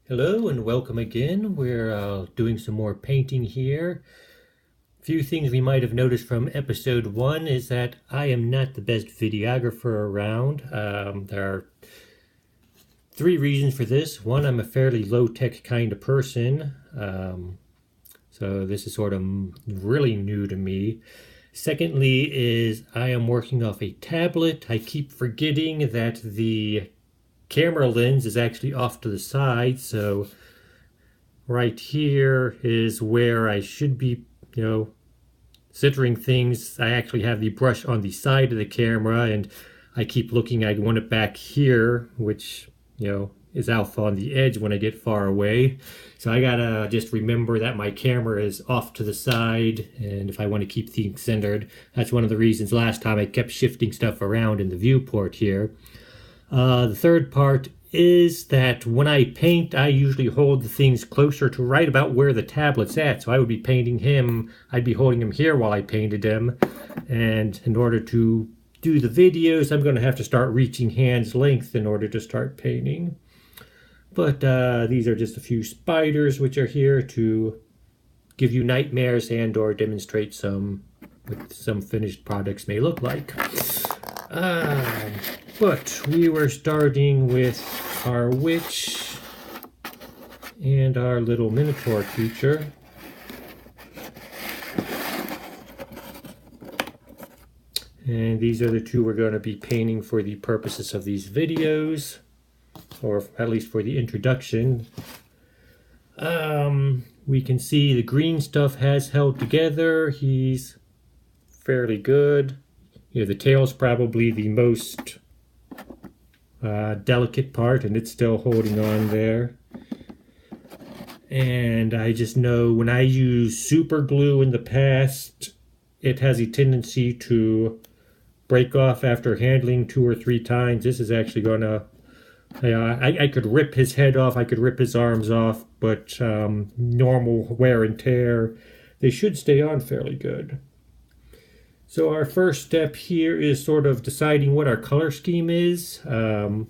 Hello and welcome again. We're doing some more painting here. A few things we might have noticed from episode 1 is that I am not the best videographer around. There are three reasons for this. One, I'm a fairly low-tech kind of person, so this is sort of really new to me. Secondly is I am working off a tablet. I keep forgetting that the camera lens is actually off to the side, so right here is where I should be, centering things. I actually have the brush on the side of the camera, and I keep looking. I want it back here, which, is off on the edge when I get far away. So I gotta just remember that my camera is off to the side, and if I want to keep things centered, that's one of the reasons last time I kept shifting stuff around in the viewport here. The third part is that when I paint, I usually hold the things closer to right about where the tablet's at. So I would be painting him, I'd be holding him here while I painted him. And in order to do the videos, I'm going to have to start reaching hand's length in order to start painting. But these are just a few spiders which are here to give you nightmares and or demonstrate what some finished products may look like. But we were starting with our witch and our little minotaur creature. And these are the two we're going to be painting for the purposes of these videos, or at least for the introduction. We can see the green stuff has held together. He's fairly good. The tail's probably the most delicate part, and it's still holding on there. And I just know when I use super glue in the past, it has a tendency to break off after handling 2 or 3 times. This is actually gonna, I could rip his head off, I could rip his arms off, but normal wear and tear, they should stay on fairly good. So our first step here is sort of deciding what our color scheme is. There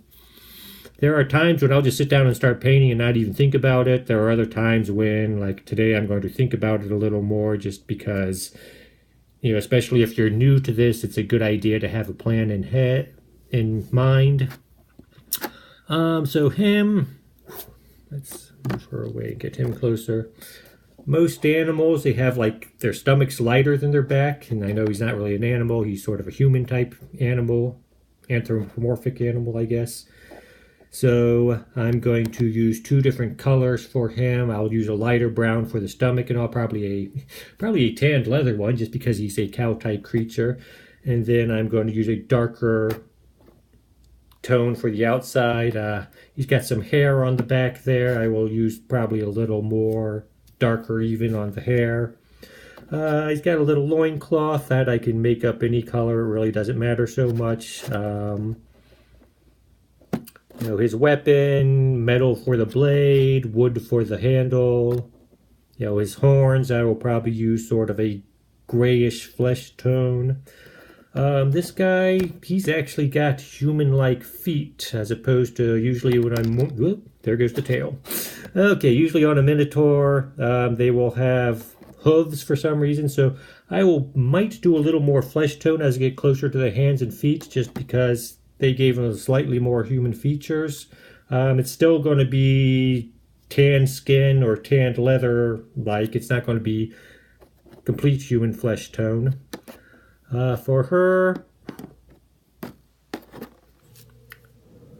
are times when I'll just sit down and start painting and not even think about it. There are other times when, like today, I'm going to think about it a little more just because, especially if you're new to this, it's a good idea to have a plan in mind. So him, let's move her away and get him closer. Most animals, they have like their stomach's lighter than their back, and I know he's not really an animal, he's sort of a human type animal, anthropomorphic animal, I guess. So I'm going to use 2 different colors for him. I'll use a lighter brown for the stomach, and I'll probably a tanned leather one just because he's a cow type creature. And then I'm going to use a darker tone for the outside. He's got some hair on the back there. I will use probably a little more darker even on the hair. He's got a little loincloth that I can make up any color. It really doesn't matter so much. His weapon, metal for the blade, wood for the handle. His horns, I will probably use sort of a grayish flesh tone. This guy, he's actually got human-like feet, as opposed to usually when I'm... there goes the tail. Okay, usually on a minotaur, they will have hooves for some reason, so I might do a little more flesh tone as I get closer to the hands and feet, just because they gave them slightly more human features. It's still going to be tan skin or tanned leather-like. It's not going to be complete human flesh tone. For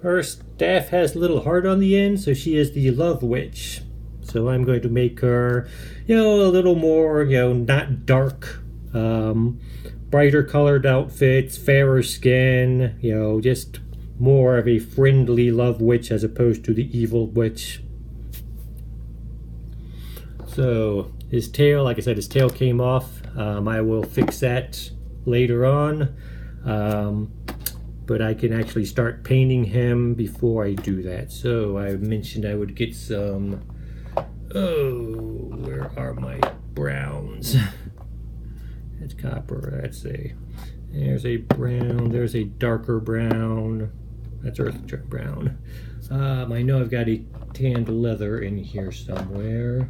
her staff has a little heart on the end, so she is the love witch. So I'm going to make her, a little more, not dark, brighter colored outfits, fairer skin, just more of a friendly love witch as opposed to the evil witch. So his tail, like I said, his tail came off. I will fix that later on, but I can actually start painting him before I do that. So I mentioned I would get some, where are my browns? That's copper, there's a brown, there's a darker brown, that's earth brown. I know I've got a tanned leather in here somewhere.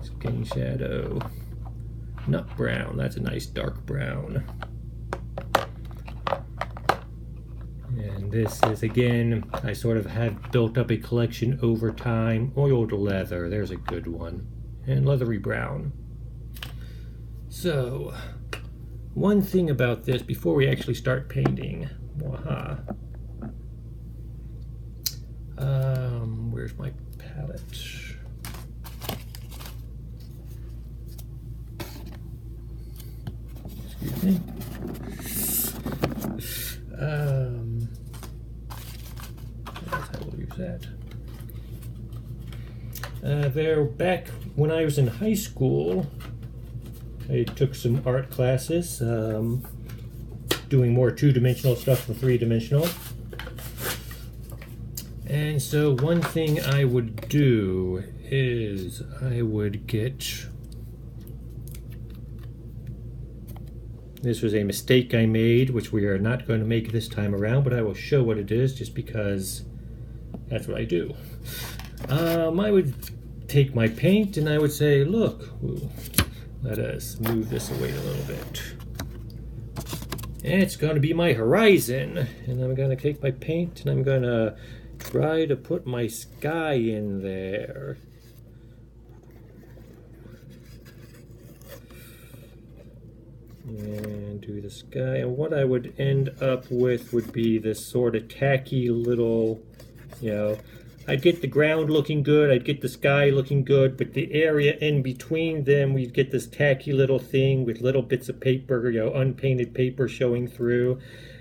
Skin shadow. Nut brown, that's a nice dark brown. And this is, again, I sort of have built up a collection over time. Oiled leather, there's a good one. And leathery brown. So, one thing about this, before we actually start painting, where's my palette? Excuse me. I will use that. Back when I was in high school, I took some art classes, doing more two-dimensional stuff than three-dimensional. And so one thing I would do is I would get... This was a mistake I made, which we are not going to make this time around, but I will show what it is just because that's what I do. I would take my paint and I would say, look, let us move this away a little bit. And it's going to be my horizon. And I'm going to take my paint and I'm going to try to put my sky in there. And do the sky. And what I would end up with would be this sort of tacky little, I'd get the ground looking good, I'd get the sky looking good, but the area in between them, we'd get this tacky little thing with little bits of paper, unpainted paper showing through.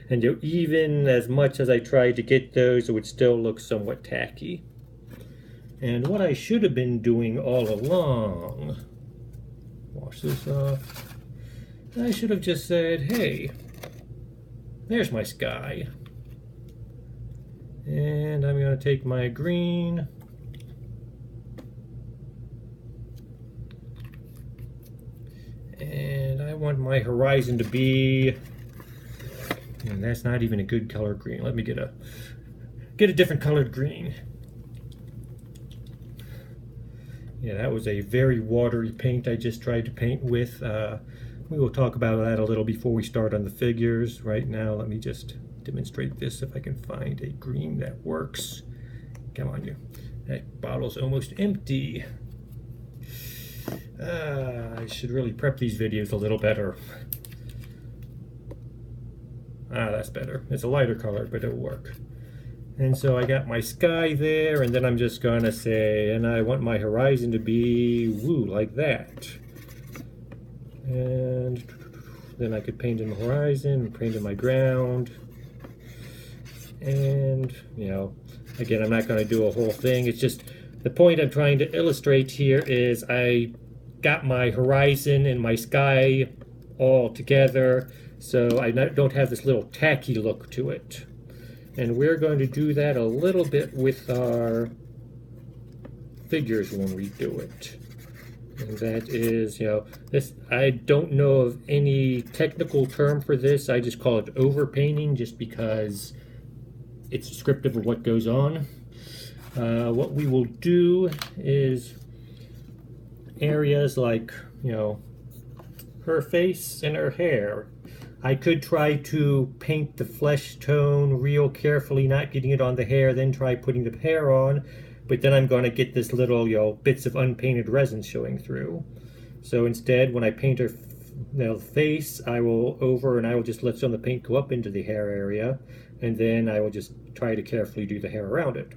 And even as much as I tried to get those, it would still look somewhat tacky. And what I should have been doing all along, wash this off, I should have just said, hey, there's my sky. And I'm going to take my green and I want my horizon to be, and that's not even a good color green. Let me get a different colored green. Yeah, that was a very watery paint I just tried to paint with. We will talk about that a little before we start on the figures. Right now, let me just demonstrate this if I can find a green that works. Come on, you. That bottle's almost empty. I should really prep these videos a little better. That's better. It's a lighter color, but it'll work. And so I got my sky there, and then I'm just gonna say, and I want my horizon to be, like that. And then I could paint in the horizon, paint in my ground. And, again, I'm not going to do a whole thing. It's just, the point I'm trying to illustrate here is I got my horizon and my sky all together, so I don't have this little tacky look to it. And we're going to do that a little bit with our figures when we do it. And that is, this, I don't know of any technical term for this. I just call it overpainting just because it's descriptive of what goes on. What we will do is areas like, her face and her hair. I could try to paint the flesh tone real carefully, not getting it on the hair, then try putting the hair on. But then I'm going to get this little, bits of unpainted resin showing through. So instead, when I paint her face, I will just let some of the paint go up into the hair area, and then I will just try to carefully do the hair around it.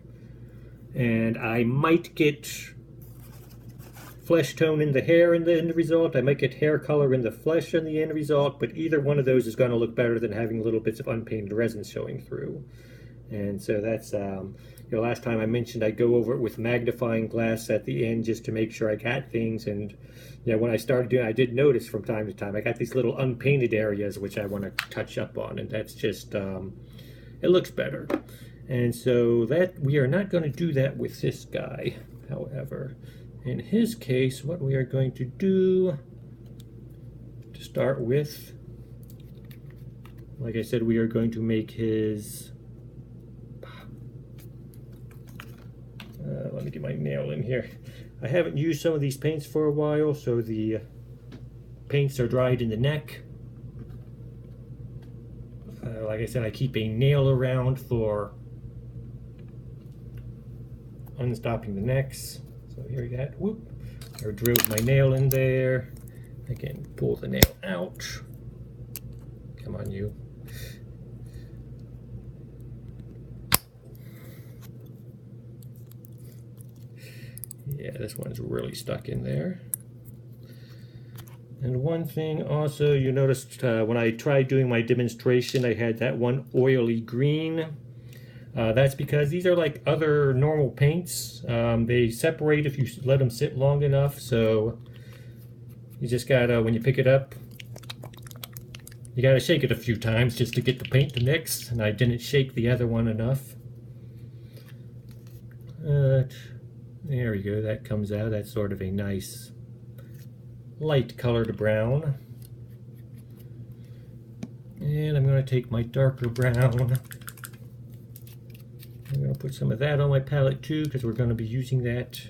And I might get flesh tone in the hair in the end result. I might get hair color in the flesh in the end result, but either one of those is going to look better than having little bits of unpainted resin showing through. And so that's, last time I mentioned I'd go over it with magnifying glass at the end just to make sure I got things. And, when I started doing it, I did notice from time to time, I got these little unpainted areas which I want to touch up on. And that's just, it looks better. And so that, we are not going to do that with this guy, however. In his case, what we are going to do, to start with, like I said, we are going to make his get my nail in here. I haven't used some of these paints for a while, so the paints are dried in the neck. Like I said, I keep a nail around for unstopping the necks. So here we got, whoop, I drilled my nail in there. I can pull the nail out. Come on, you. Yeah, this one's really stuck in there. And one thing also, you noticed when I tried doing my demonstration, I had that one oily green. That's because these are like other normal paints. They separate if you let them sit long enough, so you just gotta, when you pick it up, you gotta shake it a few times just to get the paint to mix, and I didn't shake the other one enough. There we go, that comes out. That's sort of a nice light colored brown. And I'm going to take my darker brown. I'm going to put some of that on my palette too, because we're going to be using that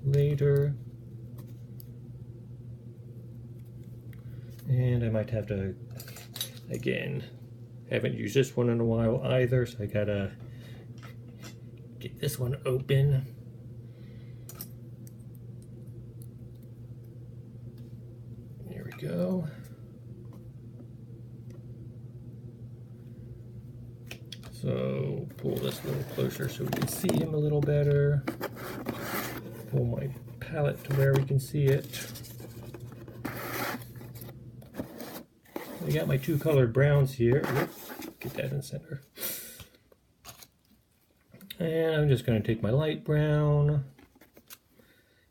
later. And I might have to, again, haven't used this one in a while either, so I gotta get this one open. There we go. So pull this a little closer so we can see him a little better. Pull my palette to where we can see it. I got my two colored browns here. Get that in the center. And I'm just going to take my light brown.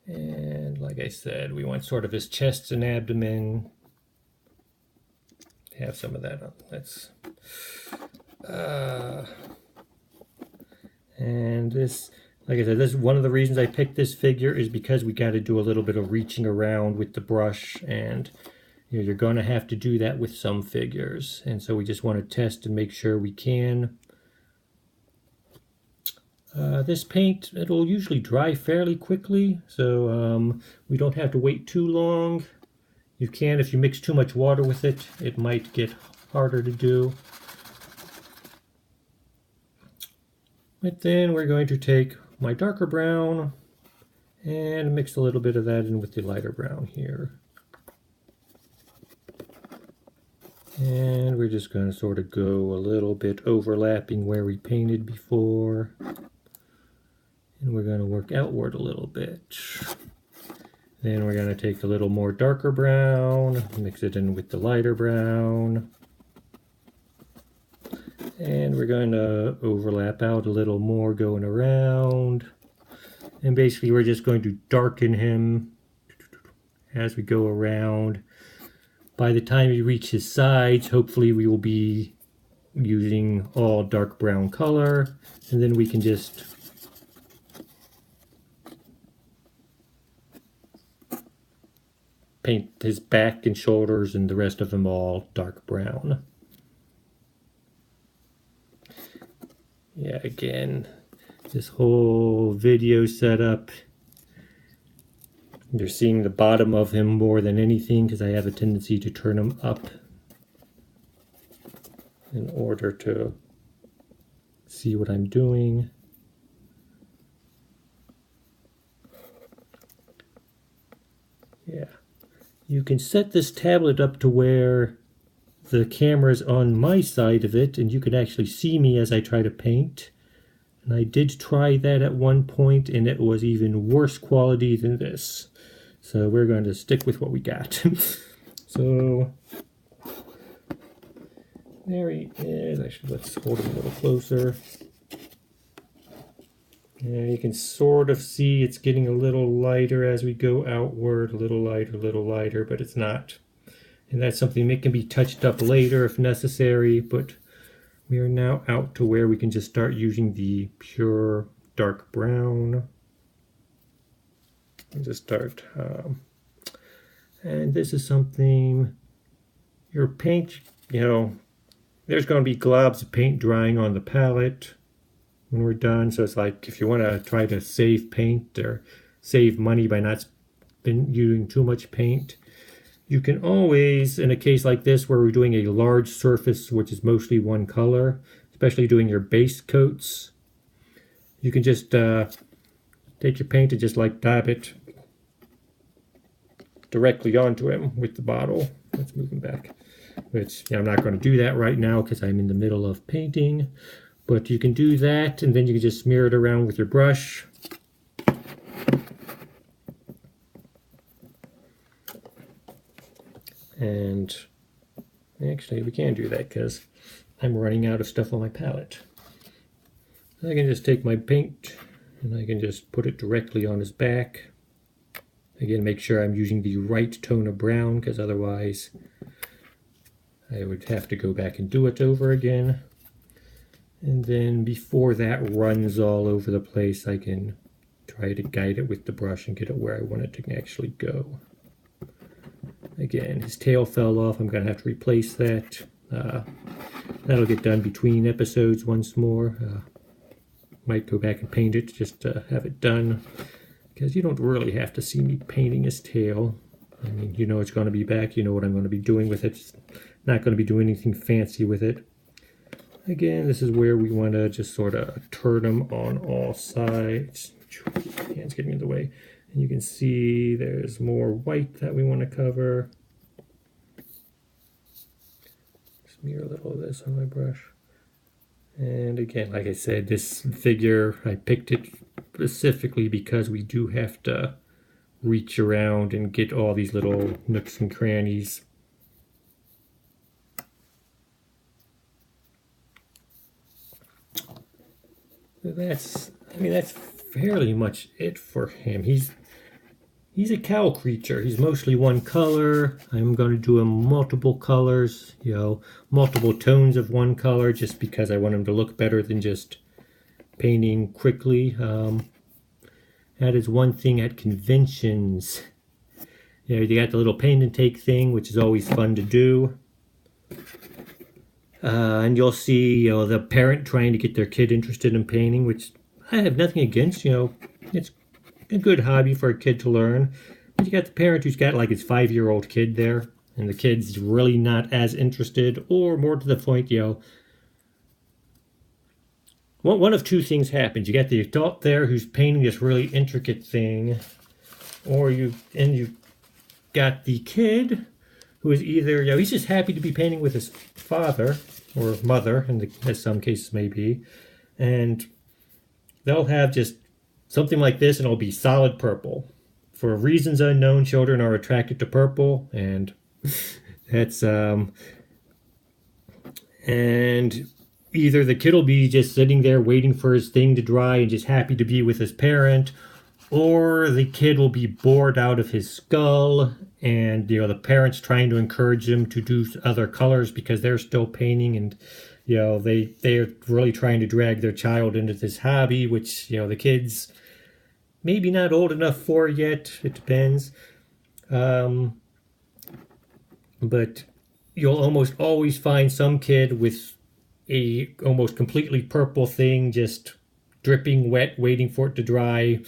And like I said, we want sort of his chest and abdomen. Have some of that on. Let's. And this, like I said, this is one of the reasons I picked this figure, is because we got to do a little bit of reaching around with the brush, and you know, you're going to have to do that with some figures, and so we just want to test and make sure we can. This paint, it'll usually dry fairly quickly, so we don't have to wait too long. You can, if you mix too much water with it, it might get harder to do. But then we're going to take my darker brown and mix a little bit of that in with the lighter brown here. And we're just going to sort of go a little bit overlapping where we painted before. And we're going to work outward a little bit. Then we're going to take a little more darker brown, mix it in with the lighter brown. And we're going to overlap out a little more going around. And basically we're just going to darken him as we go around. By the time we reach his sides, hopefully we will be using all dark brown color. And then we can just paint his back and shoulders and the rest of him all dark brown. Yeah, again, this whole video setup, you're seeing the bottom of him more than anything because I have a tendency to turn him up in order to see what I'm doing. Yeah, you can set this tablet up to where the camera's on my side of it and you can actually see me as I try to paint. And I did try that at one point and it was even worse quality than this. So we're going to stick with what we got. So there he is. Actually, let's hold him a little closer. And you can sort of see it's getting a little lighter as we go outward, a little lighter, but it's not. And that's something that can be touched up later if necessary, but we are now out to where we can just start using the pure dark brown. And just start, and this is something, your paint, you know, there's going to be globs of paint drying on the palette. when we're done. So it's like if you want to try to save paint or save money by not using too much paint, you can always, in a case like this where we're doing a large surface which is mostly one color, especially doing your base coats, you can just take your paint and just like dab it directly onto him with the bottle. Let's move him back. Which, I'm not going to do that right now because I'm in the middle of painting. But you can do that, and then you can just smear it around with your brush. And actually, we can do that because I'm running out of stuff on my palette. I can just take my paint and I can just put it directly on his back. Again, make sure I'm using the right tone of brown because otherwise I would have to go back and do it over again. And then before that runs all over the place, I can try to guide it with the brush and get it where I want it to actually go. Again, his tail fell off. I'm going to have to replace that. That'll get done between episodes once more. Might go back and paint it just to have it done, because you don't really have to see me painting his tail. I mean, you know it's going to be back. You know what I'm going to be doing with it. It's not going to be doing anything fancy with it. Again, this is where we want to just sort of turn them on all sides. Hands getting in the way. And you can see there's more white that we want to cover. Smear a little of this on my brush. And again, like I said, this figure, I picked it specifically because we do have to reach around and get all these little nooks and crannies. So that's fairly much it for him. He's a cow creature. He's mostly one color. I'm going to do him multiple colors, multiple tones of one color, just because I want him to look better than just painting quickly. That is one thing at conventions. You got the little paint and take thing, which is always fun to do. And you'll see, the parent trying to get their kid interested in painting, which I have nothing against. It's a good hobby for a kid to learn. But you got the parent who's got like his 5-year-old kid there, and the kid's really not as interested, or more to the point, one of two things happens. You got the adult there who's painting this really intricate thing, or you got the kid who is either, he's just happy to be painting with his father or mother, as some cases may be, and they'll have just something like this, and it'll be solid purple. For reasons unknown, children are attracted to purple, and that's and either the kid will be just sitting there waiting for his thing to dry and just happy to be with his parent, or the kid will be bored out of his skull, and the parent's trying to encourage him to do other colors because they're still painting, and they're really trying to drag their child into this hobby, which the kid's maybe not old enough for yet. It depends. But you'll almost always find some kid with a almost completely purple thing just dripping wet, waiting for it to dry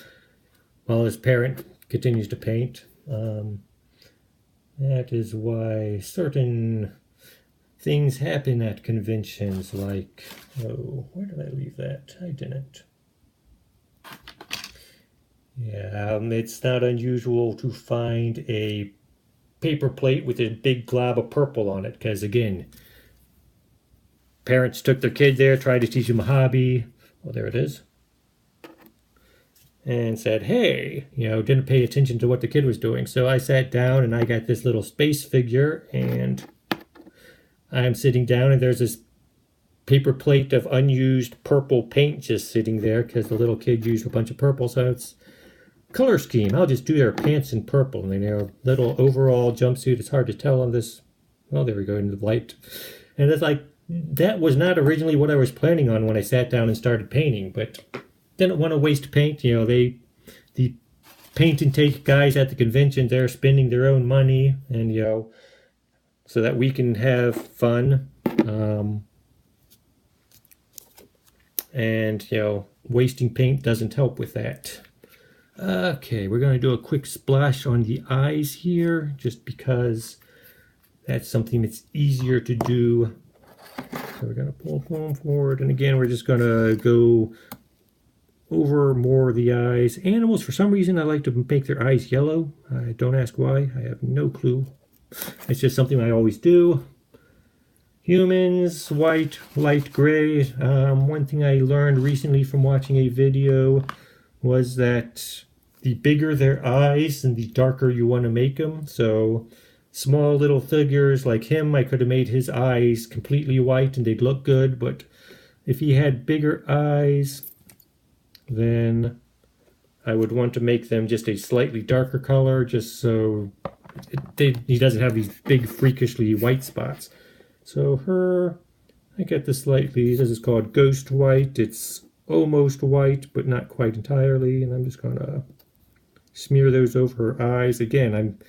while his parent continues to paint. That is why certain things happen at conventions, like, where did I leave that? I didn't. Yeah, it's not unusual to find a paper plate with a big glob of purple on it, because again, parents took their kid there, tried to teach him a hobby. Well, there it is. And said, hey, didn't pay attention to what the kid was doing. So I sat down and I got this little space figure, and I'm sitting down and there's this paper plate of unused purple paint just sitting there because the little kid used a bunch of purple. So it's color scheme. I'll just do their pants in purple, and their little overall jumpsuit. It's hard to tell on this. Well, there we go in the light. And it's like, that was not originally what I was planning on when I sat down and started painting, but didn't want to waste paint. The paint and take guys at the convention, they're spending their own money, and so that we can have fun. and, wasting paint doesn't help with that. Okay, we're going to do a quick splash on the eyes here, just because that's something that's easier to do. So we're going to pull them forward, and again, we're just going to go over more of the eyes. Animals, for some reason, I like to make their eyes yellow. Don't ask why. I have no clue. It's just something I always do. Humans, white, light gray. One thing I learned recently from watching a video was that the bigger their eyes and the darker you want to make them. So small little figures like him, I could have made his eyes completely white and they'd look good. But if he had bigger eyes, then I would want to make them just a slightly darker color, just so he doesn't have these big freakishly white spots. So her, I get this slightly, this is called ghost white. It's almost white, but not quite entirely. And I'm just gonna smear those over her eyes. Again,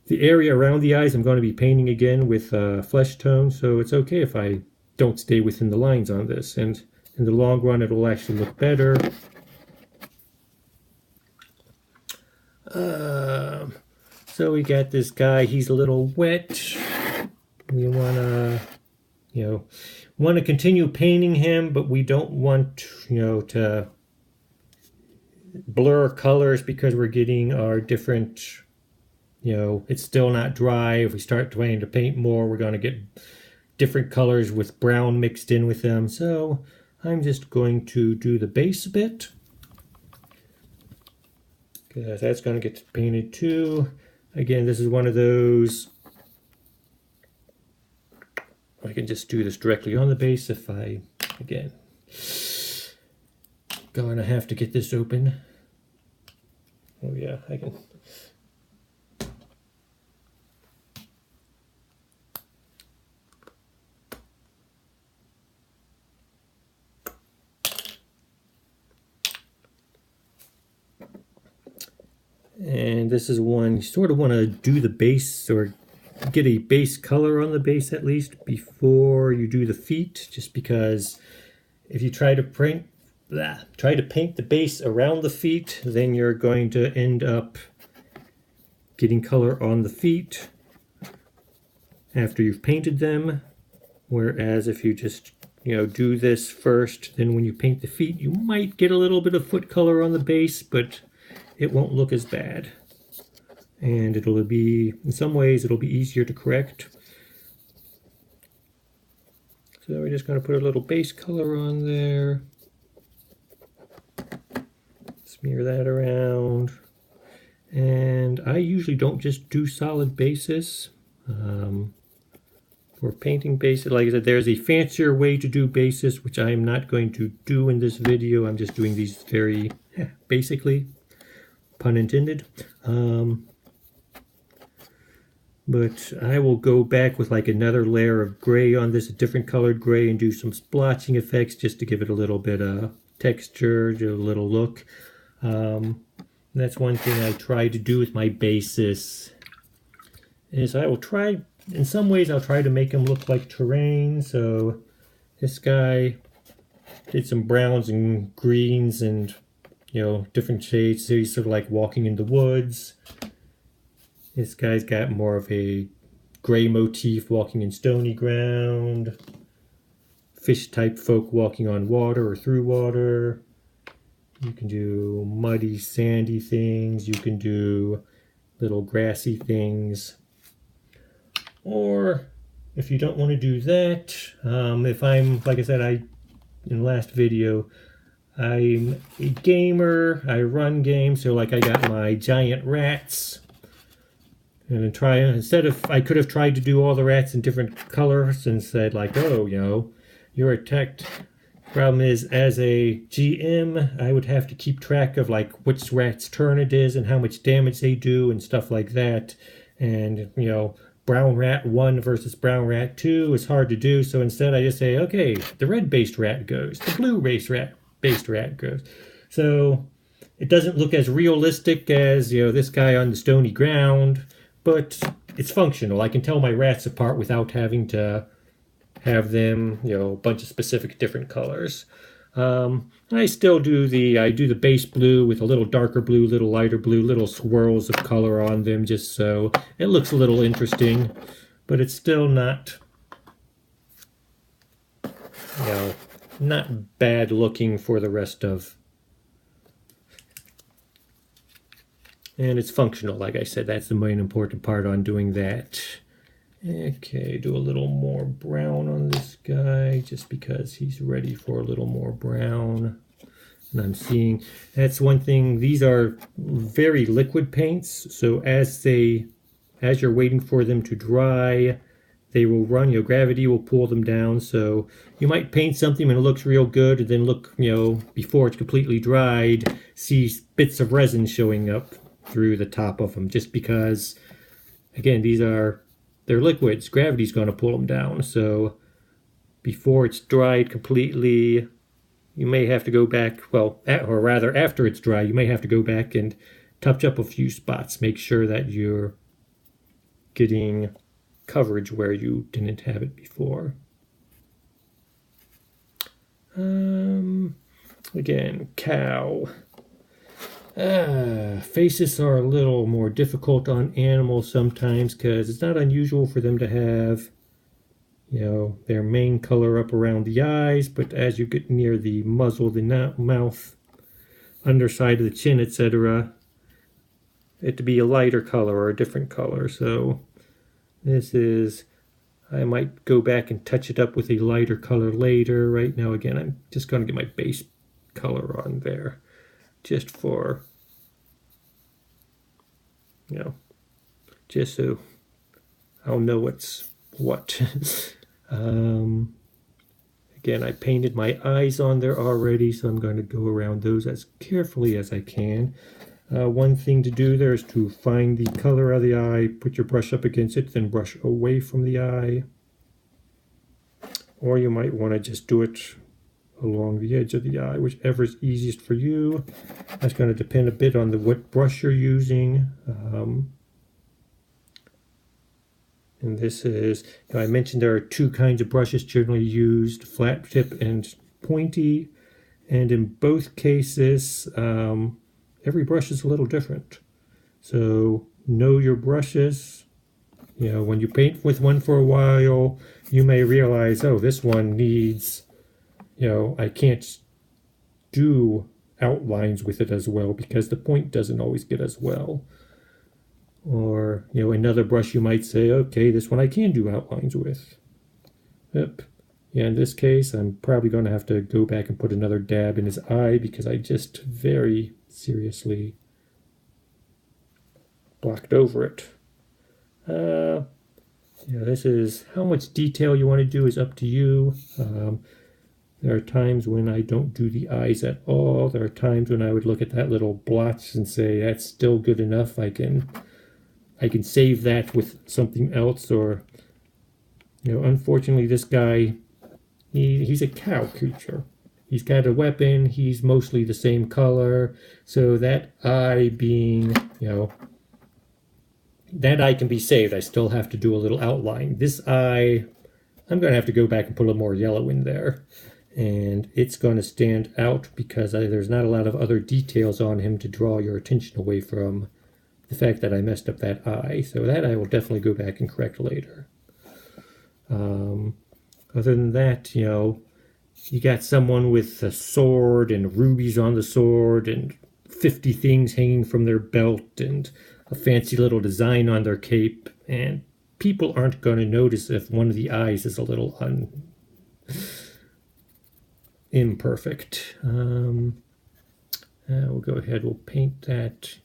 the area around the eyes I'm going to be painting again with flesh tone, so it's okay if I don't stay within the lines on this. And in the long run, it will actually look better. So we got this guy, he's a little wet. We want to continue painting him, but we don't want to blur colors because we're getting our different, it's still not dry. If we start trying to paint more, we're going to get different colors with brown mixed in with them. So I'm just going to do the base a bit, because that's going to get painted too. Again, this is one of those, I can just do this directly on the base if I, again, going to have to get this open. Oh yeah, I can. And this is one you sort of want to do the base, or get a base color on the base at least before you do the feet, just because if you try to paint the base around the feet, then you're going to end up getting color on the feet after you've painted them. Whereas if you just do this first, then when you paint the feet, you might get a little bit of foot color on the base, but it won't look as bad. And it'll be, in some ways, it'll be easier to correct. So we're just going to put a little base color on there. Smear that around. And I usually don't just do solid bases. For painting bases, like I said, there's a fancier way to do bases, which I am not going to do in this video. I'm just doing these very basically, pun intended. But I will go back with like another layer of gray on this, a different colored gray, and do some splotching effects just to give it a little bit of texture, a little look. That's one thing I try to do with my bases, is I will try, in some ways I'll try to make them look like terrain. So this guy did some browns and greens and different shades, so he's sort of like walking in the woods. This guy's got more of a gray motif, walking in stony ground. Fish type folk walking on water or through water. You can do muddy, sandy things. You can do little grassy things. Or if you don't want to do that, if I'm, like I said, in the last video, I'm a gamer. I run games, so like I got my giant rats. And I could have tried to do all the rats in different colors and said like, oh, you're attacked. Problem is, as a GM, I would have to keep track of like which rat's turn it is and how much damage they do and stuff like that. And, brown rat 1 versus brown rat 2 is hard to do. So instead I just say, okay, the red-based rat goes, the blue-based rat goes. So it doesn't look as realistic as, this guy on the stony ground. But it's functional. I can tell my rats apart without having to have them, a bunch of specific different colors. I still do the base blue with a little darker blue, little lighter blue, little swirls of color on them just so it looks a little interesting, but it's still not, you know, not bad looking for the rest of. And it's functional, like I said, that's the main important part on doing that. Okay, do a little more brown on this guy just because he's ready for a little more brown. And I'm seeing, that's one thing, these are very liquid paints, so as you're waiting for them to dry, they will run, gravity will pull them down, so you might paint something and it looks real good, and then look, before it's completely dried, see bits of resin showing up through the top of them, just because, again, they're liquids. Gravity's going to pull them down. So before it's dried completely, you may have to go back, or rather after it's dry, you may have to go back and touch up a few spots. Make sure that you're getting coverage where you didn't have it before. Again, cow. Faces are a little more difficult on animals sometimes because it's not unusual for them to have, their main color up around the eyes, but as you get near the muzzle, the mouth, underside of the chin, etc., it to be a lighter color or a different color. So I might go back and touch it up with a lighter color later. Right now, again, I'm just going to get my base color on there just for, just so I'll know what's what. Again, I painted my eyes on there already, so I'm going to go around those as carefully as I can. One thing to do there is to find the color of the eye, put your brush up against it, then brush away from the eye. Or you might want to just do it along the edge of the eye, whichever is easiest for you. That's going to depend a bit on what brush you're using. And this is, I mentioned there are two kinds of brushes generally used, flat tip and pointy. And in both cases, every brush is a little different. So know your brushes. When you paint with one for a while, you may realize, oh, this one needs, I can't do outlines with it as well because the point doesn't always get as well. Or, another brush you might say, okay, this one I can do outlines with. Yep. Yeah, in this case, I'm probably going to have to go back and put another dab in his eye because I just very seriously blocked over it. This is how much detail you want to do is up to you. There are times when I don't do the eyes at all. There are times when I would look at that little blotch and say, that's still good enough. I can save that with something else. Or, unfortunately, this guy, he's a cow creature. He's got a weapon. He's mostly the same color. So that eye being, that eye can be saved. I still have to do a little outline. This eye, I'm going to have to go back and put a little more yellow in there. And it's going to stand out because there's not a lot of other details on him to draw your attention away from the fact that I messed up that eye. So that I will definitely go back and correct later. Other than that, you got someone with a sword and rubies on the sword and 50 things hanging from their belt and a fancy little design on their cape, and people aren't going to notice if one of the eyes is a little imperfect. We'll go ahead, we'll paint that.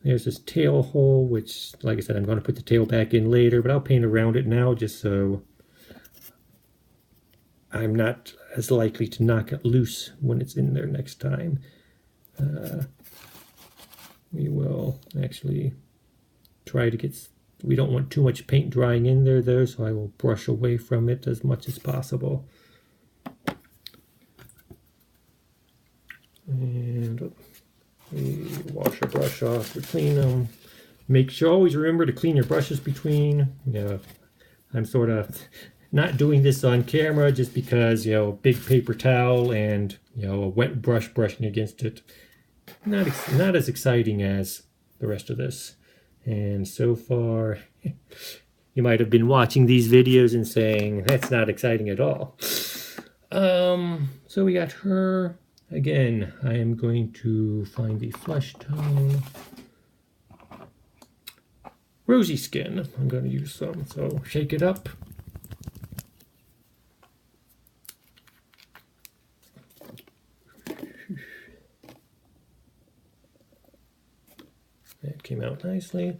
There's this tail hole, which, like I said, I'm going to put the tail back in later, but I'll paint around it now just so I'm not as likely to knock it loose when it's in there next time. We will actually try to get, we don't want too much paint drying in there though, so I will brush away from it as much as possible. And we wash our brush off, we clean them. Make sure, always remember to clean your brushes between, I'm sort of not doing this on camera just because, big paper towel and, a wet brush brushing against it. Not as exciting as the rest of this. And so far, you might have been watching these videos and saying, that's not exciting at all. So we got her. Again, I am going to find the flesh tone. Rosy skin. I'm going to use some. So shake it up. That came out nicely.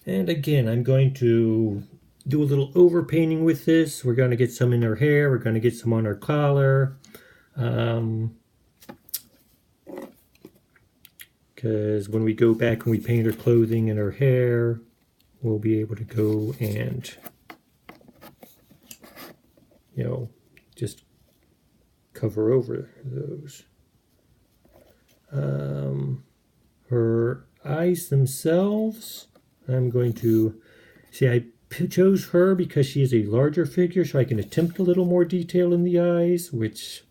And again, I'm going to do a little overpainting with this. We're going to get some in her hair. We're going to get some on her collar. Because when we go back and we paint her clothing and her hair, we'll be able to go and, just cover over those. Her eyes themselves, I'm going to, I chose her because she is a larger figure, so I can attempt a little more detail in the eyes, which,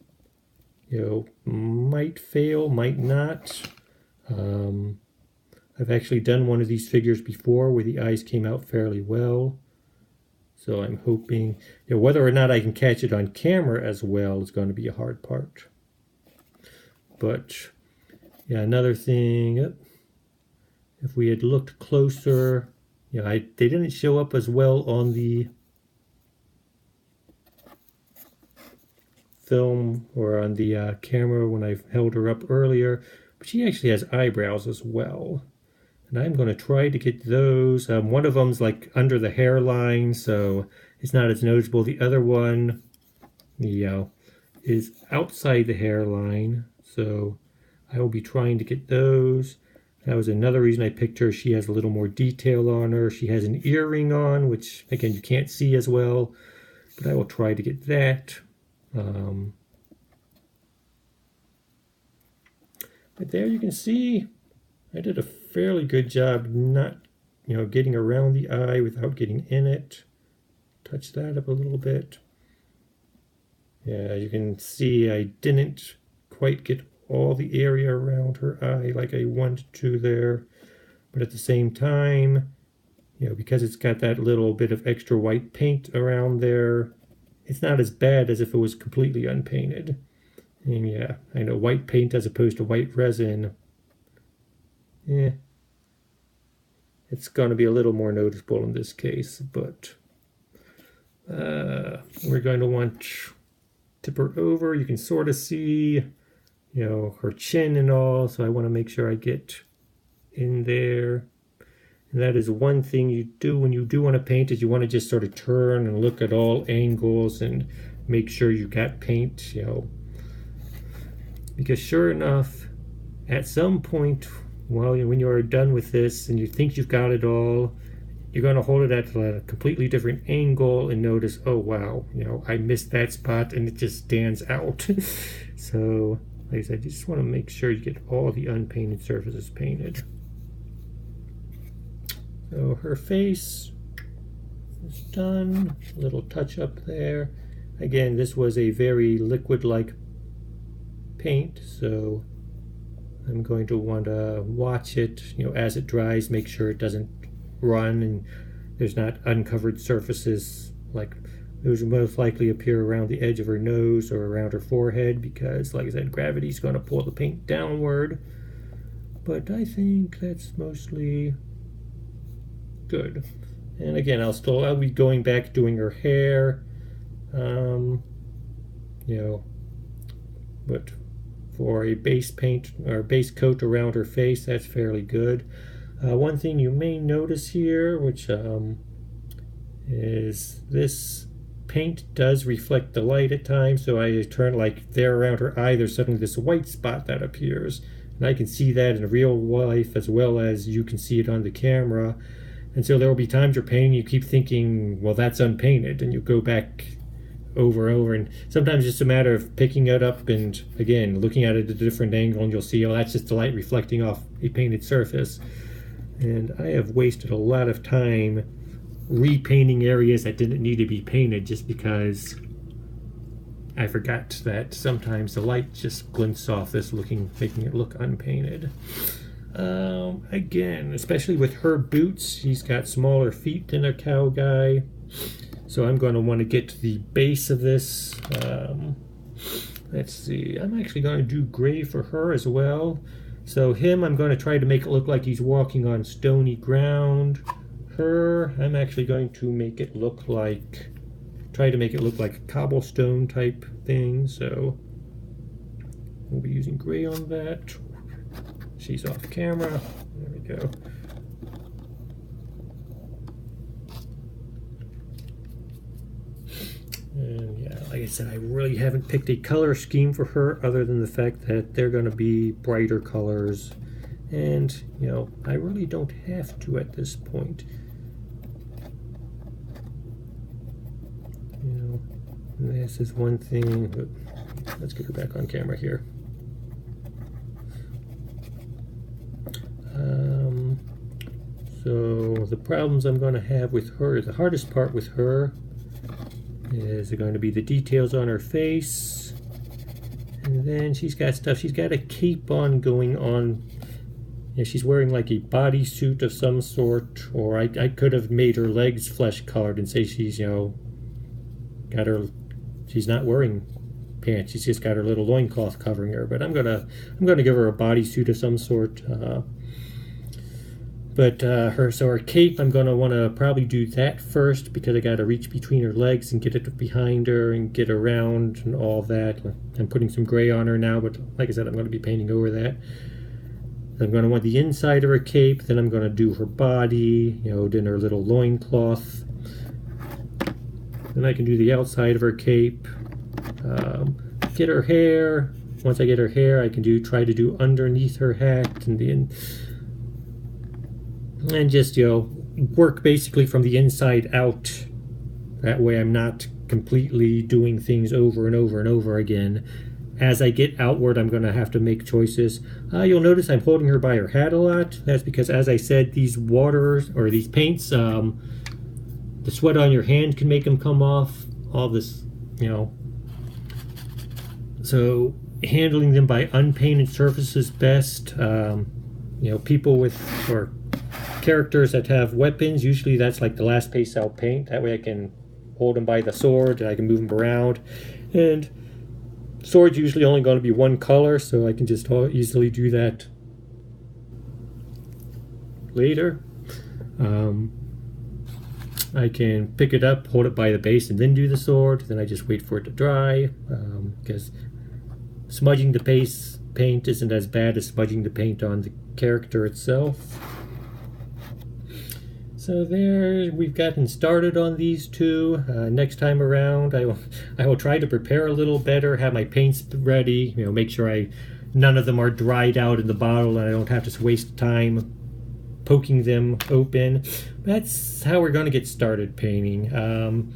might fail, might not. I've actually done one of these figures before where the eyes came out fairly well. So I'm hoping, whether or not I can catch it on camera as well is going to be a hard part. But, yeah, another thing, if we had looked closer, they didn't show up as well on the film or on the camera when I held her up earlier, but she actually has eyebrows as well. And I'm going to try to get those. One of them's like under the hairline, so it's not as noticeable. The other one, is outside the hairline, so I will be trying to get those. That was another reason I picked her. She has a little more detail on her. She has an earring on, which, again, you can't see as well, but I will try to get that. But there you can see I did a fairly good job not, getting around the eye without getting in it. Touch that up a little bit. Yeah, you can see I didn't quite get all the area around her eye like I wanted to there. But at the same time, because it's got that little bit of extra white paint around there, it's not as bad as if it was completely unpainted. And yeah, I know white paint as opposed to white resin, it's going to be a little more noticeable in this case, but we're going to want to tip her over. You can sort of see, her chin and all, so I want to make sure I get in there. And that is one thing you do when you do want to paint, is you want to just sort of turn and look at all angles and make sure you got paint, because sure enough, at some point, when you are done with this and you think you've got it all, you're going to hold it at a completely different angle and notice, oh wow, I missed that spot and it just stands out. So, like I said, you just want to make sure you get all the unpainted surfaces painted. So her face is done. A little touch up there. Again, this was a very liquid-like paint, so I'm going to want to watch it, as it dries, make sure it doesn't run and there's not uncovered surfaces. Like, those will most likely appear around the edge of her nose or around her forehead because, like I said, gravity's going to pull the paint downward. But I think that's mostly good. And again, I'll be going back doing her hair, but for a base paint or base coat around her face, that's fairly good. One thing you may notice here, which is this paint does reflect the light at times, so I turn like there around her eye, there's suddenly this white spot that appears, and I can see that in real life as well as you can see it on the camera. And so there will be times you're painting, you keep thinking, well, that's unpainted, and you go back over and over, and sometimes it's just a matter of picking it up and, again, looking at it at a different angle, and you'll see, oh, that's just the light reflecting off a painted surface. And I have wasted a lot of time repainting areas that didn't need to be painted just because I forgot that sometimes the light just glints off this making it look unpainted. Again, especially with her boots, she's got smaller feet than a cow guy. So I'm going to want to get to the base of this. Let's see, I'm actually going to do gray for her as well. So him, I'm going to try to make it look like he's walking on stony ground. Her, I'm actually going to make it look like, try to make it look like a cobblestone type thing. So we'll be using gray on that. She's off camera. There we go. And yeah, like I said, I really haven't picked a color scheme for her other than the fact that they're going to be brighter colors. And, you know, I really don't have to at this point. You know, this is one thing. Let's get her back on camera here. So the problems I'm going to have with her, the hardest part with her is going to be the details on her face. And then she's got stuff, she's got a cape on going on. Yeah, she's wearing like a bodysuit of some sort, or I could have made her legs flesh colored and say she's, you know, got her, she's not wearing pants, she's just got her little loincloth covering her, but I'm gonna give her a bodysuit of some sort. So her cape, I'm gonna want to probably do that first because I got to reach between her legs and get it behind her and get around and all that. I'm putting some gray on her now, but like I said, I'm going to be painting over that. I'm going to want the inside of her cape, then I'm going to do her body, you know, then her little loincloth. Then I can do the outside of her cape. Get her hair. Once I get her hair, I can try to do underneath her hat and just, you know, work basically from the inside out. That way I'm not completely doing things over and over and over again. As I get outward, I'm going to have to make choices. You'll notice I'm holding her by her hat a lot. That's because, as I said, these waters, or these paints, the sweat on your hand can make them come off. All this, you know. So handling them by unpainted surfaces best. You know, people with, or characters that have weapons, usually that's like the last piece I'll paint. That way I can hold them by the sword and I can move them around. And sword's usually only going to be one color, so I can just easily do that later. I can pick it up, hold it by the base, and then do the sword. Then I just wait for it to dry, because smudging the base paint isn't as bad as smudging the paint on the character itself. So there, we've gotten started on these two. Next time around, I will try to prepare a little better, have my paints ready, you know, make sure none of them are dried out in the bottle and I don't have to waste time poking them open. That's how we're going to get started painting. You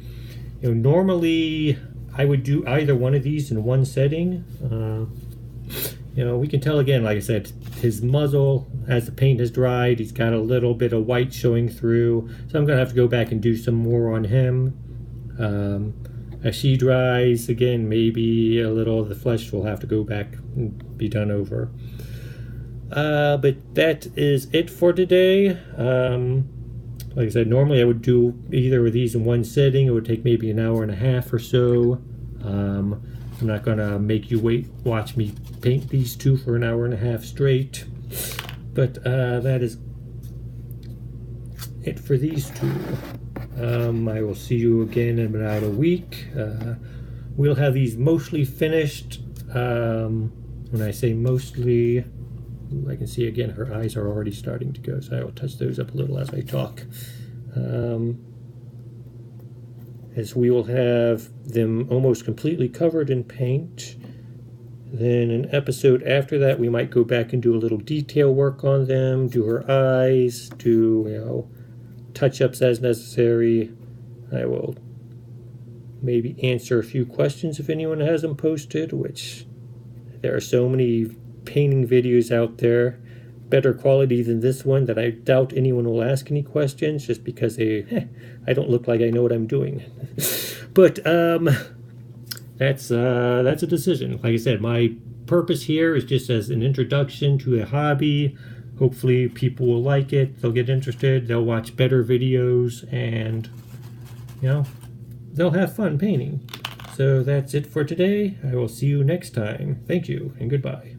know, normally I would do either one of these in one setting. You know, we can tell again, like I said, his muzzle, as the paint has dried, he's got a little bit of white showing through. So I'm going to have to go back and do some more on him. As she dries, again, maybe a little of the flesh will have to go back and be done over. But that is it for today. Like I said, normally I would do either of these in one sitting. It would take maybe an hour and a half or so. I'm not going to make you watch me paint these two for an hour and a half straight. But that is it for these two. I will see you again in about a week. We'll have these mostly finished. When I say mostly, I can see again her eyes are already starting to go, so I will touch those up a little as I talk. As we will have them almost completely covered in paint. Then an episode after that, we might go back and do a little detail work on them, do her eyes, do, you know, touch-ups as necessary. I will maybe answer a few questions if anyone has them posted, which there are so many painting videos out there. better quality than this one that I doubt anyone will ask any questions just because I don't look like I know what I'm doing. But that's a decision. Like I said, my purpose here is just as an introduction to a hobby. Hopefully people will like it, they'll get interested, they'll watch better videos, and they'll have fun painting. So that's it for today. I will see you next time. Thank you and goodbye.